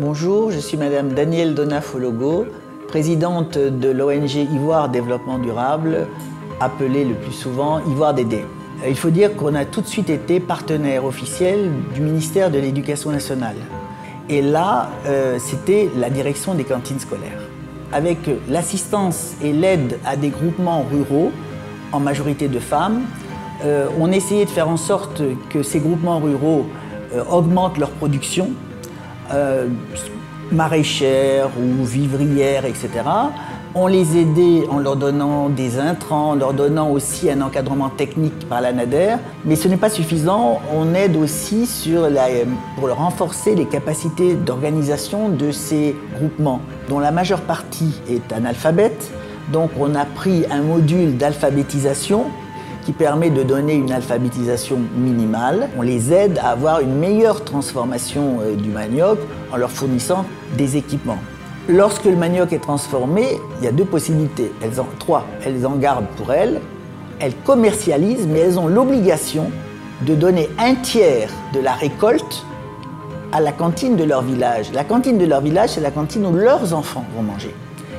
Bonjour, je suis Madame Danielle Donna-Fologo, présidente de l'ONG Ivoire Développement Durable, appelée le plus souvent Ivoire Dédé. Il faut dire qu'on a tout de suite été partenaire officiel du ministère de l'Éducation nationale. Et là, c'était la direction des cantines scolaires. Avec l'assistance et l'aide à des groupements ruraux, en majorité de femmes, on essayait de faire en sorte que ces groupements ruraux augmentent leur production, maraîchère ou vivrière, etc. On les aidait en leur donnant des intrants, en leur donnant aussi un encadrement technique par l'ANADER. Mais ce n'est pas suffisant, on aide aussi pour renforcer les capacités d'organisation de ces groupements, dont la majeure partie est analphabète. Donc on a pris un module d'alphabétisation qui permet de donner une alphabétisation minimale. On les aide à avoir une meilleure transformation du manioc en leur fournissant des équipements. Lorsque le manioc est transformé, il y a deux possibilités, trois. Elles en gardent pour elles, elles commercialisent, mais elles ont l'obligation de donner un tiers de la récolte à la cantine de leur village. La cantine de leur village, c'est la cantine où leurs enfants vont manger.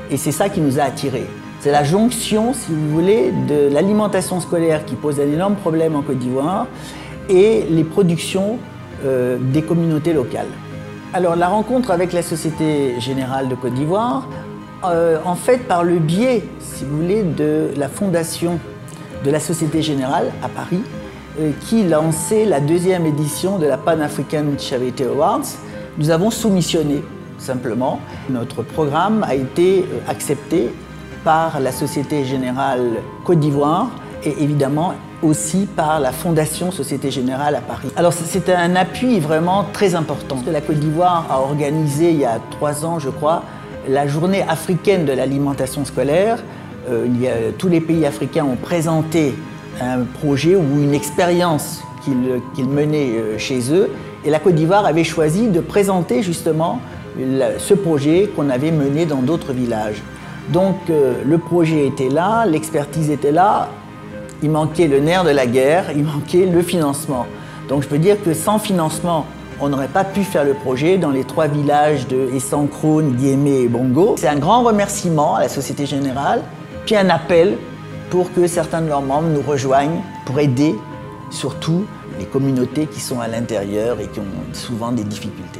Et c'est ça qui nous a attirés. C'est la jonction, si vous voulez, de l'alimentation scolaire qui pose un énorme problème en Côte d'Ivoire et les productions des communautés locales. Alors la rencontre avec la Société Générale de Côte d'Ivoire, en fait par le biais, si vous voulez, de la fondation de la Société Générale à Paris, qui lançait la deuxième édition de la Pan African Charity Awards, nous avons soumissionné simplement. Notre programme a été accepté par la Société Générale Côte d'Ivoire et évidemment aussi par la Fondation Société Générale à Paris. Alors c'était un appui vraiment très important. La Côte d'Ivoire a organisé il y a 3 ans, je crois, la journée africaine de l'alimentation scolaire. Tous les pays africains ont présenté un projet ou une expérience qu'ils menaient chez eux. Et la Côte d'Ivoire avait choisi de présenter justement ce projet qu'on avait mené dans d'autres villages. Donc le projet était là, l'expertise était là, il manquait le nerf de la guerre, il manquait le financement. Donc je peux dire que sans financement, on n'aurait pas pu faire le projet dans les 3 villages de Essancrone, Guémé et Bongo. C'est un grand remerciement à la Société Générale, puis un appel pour que certains de leurs membres nous rejoignent pour aider surtout les communautés qui sont à l'intérieur et qui ont souvent des difficultés.